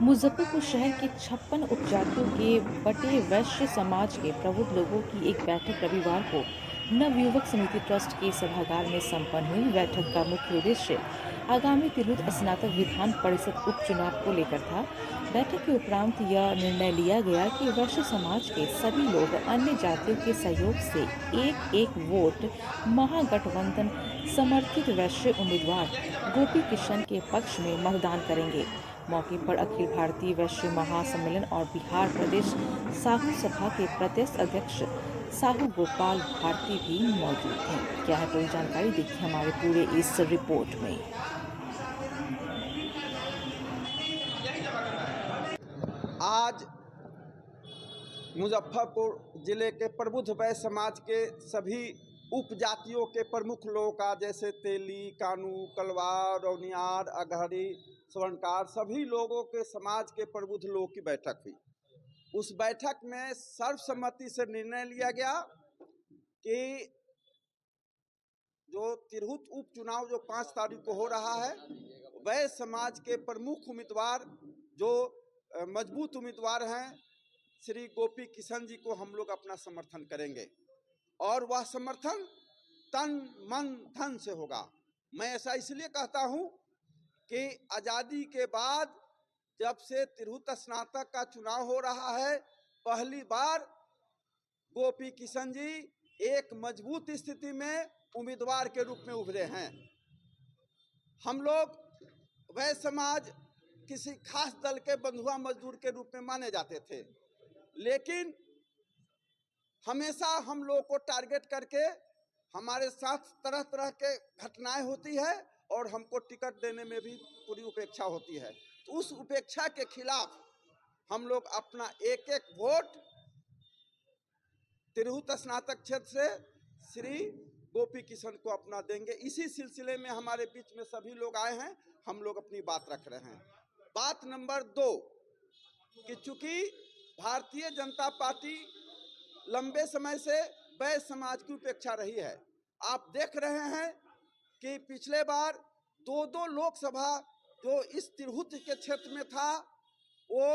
मुजफ्फरपुर शहर के 56 उपजातियों के बटे वैश्य समाज के प्रबुद्ध लोगों की एक बैठक रविवार को नवयुवक समिति ट्रस्ट के सभागार में संपन्न हुई। बैठक का मुख्य उद्देश्य आगामी तिरहुत स्नातक विधान परिषद उपचुनाव को लेकर था। बैठक के उपरांत यह निर्णय लिया गया कि वैश्य समाज के सभी लोग अन्य जातियों के सहयोग से एक एक वोट महागठबंधन समर्थित वैश्य उम्मीदवार गोपी किशन के पक्ष में मतदान करेंगे। मौके पर अखिल भारतीय वैश्य महासम्मेलन और बिहार प्रदेश साहू सभा के प्रदेश अध्यक्ष साहू गोपाल भारती भी मौजूद हैं। क्या है पूरी जानकारी, देखिए हमारे पूरे इस रिपोर्ट में। आज मुजफ्फरपुर जिले के प्रबुद्ध वैश्य समाज के सभी उपजातियों के प्रमुख लोगों का, जैसे तेली, कानू, कलवार, रौनियार, अगहरी, स्वर्णकार, सभी लोगों के समाज के प्रबुद्ध लोगों की बैठक हुई। उस बैठक में सर्वसम्मति से निर्णय लिया गया कि जो तिरहुत उपचुनाव जो 5 तारीख को हो रहा है, वैश्य समाज के प्रमुख उम्मीदवार जो मजबूत उम्मीदवार हैं श्री गोपी किशन जी को हम लोग अपना समर्थन करेंगे और वह समर्थन तन मन धन से होगा। मैं ऐसा इसलिए कहता हूं कि आज़ादी के बाद जब से तिरहुत स्नातक का चुनाव हो रहा है, पहली बार गोपी किशन जी एक मजबूत स्थिति में उम्मीदवार के रूप में उभरे हैं। हम लोग वैश्य समाज किसी खास दल के बंधुआ मजदूर के रूप में माने जाते थे, लेकिन हमेशा हम लोग को टारगेट करके हमारे साथ तरह तरह के घटनाएं होती है और हमको टिकट देने में भी पूरी उपेक्षा होती है। तो उस उपेक्षा के खिलाफ हम लोग अपना एक एक वोट तिरहुत स्नातक क्षेत्र से श्री गोपी किशन को अपना देंगे। इसी सिलसिले में हमारे बीच में सभी लोग आए हैं, हम लोग अपनी बात रख रहे हैं। बात नंबर 2 कि चूंकि भारतीय जनता पार्टी लंबे समय से वैश्य समाज की उपेक्षा रही है। आप देख रहे हैं कि पिछले बार 2 लोकसभा जो इस तिरहुत के क्षेत्र में था, वो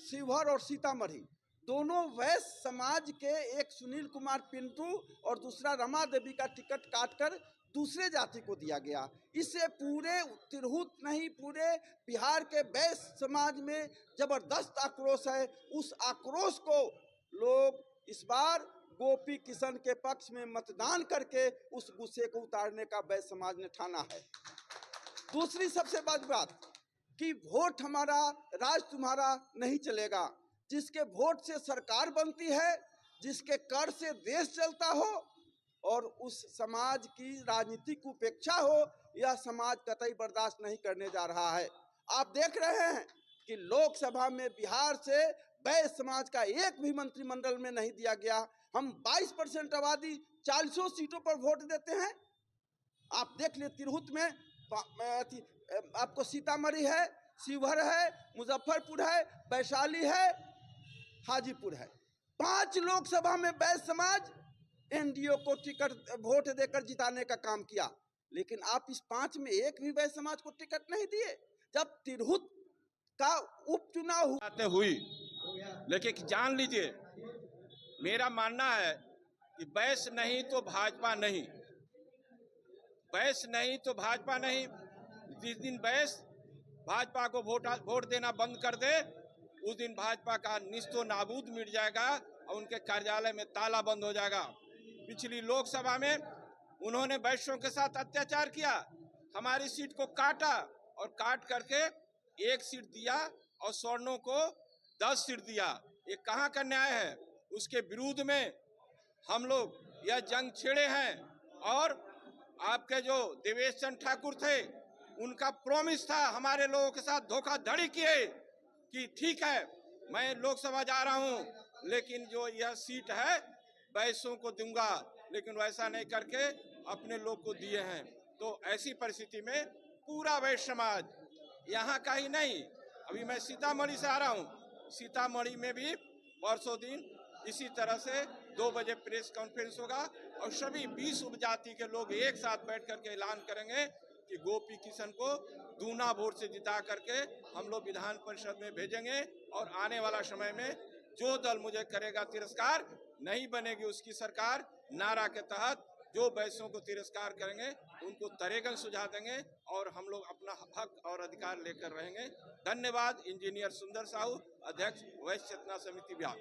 शिवहर और सीतामढ़ी दोनों वैश्य समाज के, एक सुनील कुमार पिंटू और दूसरा रमा देवी का टिकट काटकर दूसरे जाति को दिया गया। इससे पूरे तिरहुत नहीं, पूरे बिहार के वैश्य समाज में जबरदस्त आक्रोश है। उस आक्रोश को लोग इस बार गोपी किशन के पक्ष में मतदान करके उस गुस्से को उतारने का वैश्य समाज ने ठाना है। दूसरी सबसे बड़ी बात कि वोट हमारा, राज तुम्हारा नहीं चलेगा। जिसके वोट से सरकार बनती है, जिसके कर से देश चलता हो और उस समाज की राजनीतिक उपेक्षा हो, यह समाज कतई बर्दाश्त नहीं करने जा रहा है। आप देख रहे हैं कि लोकसभा में बिहार से वैश्य समाज का एक भी मंत्रिमंडल में नहीं दिया गया। हम 22% आबादी 40 सीटों पर वोट देते हैं। आप देख लिए तिरहुत में आपको सीतामढ़ी है, शिवहर है, मुजफ्फरपुर है, वैशाली है, हाजीपुर है। 5 लोकसभा में वैश्य समाज एनडीए को टिकट वोट देकर जिताने का काम किया, लेकिन आप इस 5 में एक भी वैश्य समाज को टिकट नहीं दिए। जब तिरहुत का उपचुनाव हुई, लेकिन जान लीजिए, मेरा मानना है कि वैश्य नहीं तो भाजपा नहीं, वैश्य नहीं तो भाजपा नहीं। जिस दिन वैश्य भाजपा को वोट देना बंद कर दे, उस दिन भाजपा का निस्तो नाबूद मिट जाएगा और उनके कार्यालय में ताला बंद हो जाएगा। पिछली लोकसभा में उन्होंने वैश्यों के साथ अत्याचार किया, हमारी सीट को काटा और काट करके 1 सीट दिया और स्वर्णों को 10 सीट दिया। ये कहाँ का न्याय है? उसके विरुद्ध में हम लोग यह जंग छेड़े हैं और आपके जो देवेश चंद्र ठाकुर थे, उनका प्रॉमिस था हमारे लोगों के साथ धोखाधड़ी किए कि ठीक है मैं लोकसभा जा रहा हूं, लेकिन जो यह सीट है वैश्यों को दूंगा, लेकिन वैसा नहीं करके अपने लोग को दिए हैं। तो ऐसी परिस्थिति में पूरा वैश्य समाज, यहाँ का ही नहीं, अभी मैं सीतामढ़ी से आ रहा हूँ, सीतामढ़ी में भी परसों दिन इसी तरह से 2 बजे प्रेस कॉन्फ्रेंस होगा और सभी 20 उपजाति के लोग एक साथ बैठ करके ऐलान करेंगे कि गोपी किशन को दूना वोट से जिता करके हम लोग विधान परिषद में भेजेंगे और आने वाला समय में जो दल मुझे करेगा तिरस्कार, नहीं बनेगी उसकी सरकार नारा के तहत जो वैश्यों को तिरस्कार करेंगे उनको तरेगन सुझा देंगे और हम लोग अपना हक और अधिकार लेकर रहेंगे। धन्यवाद। इंजीनियर सुंदर साहू, अध्यक्ष वैश्य चेतना समिति बिहार।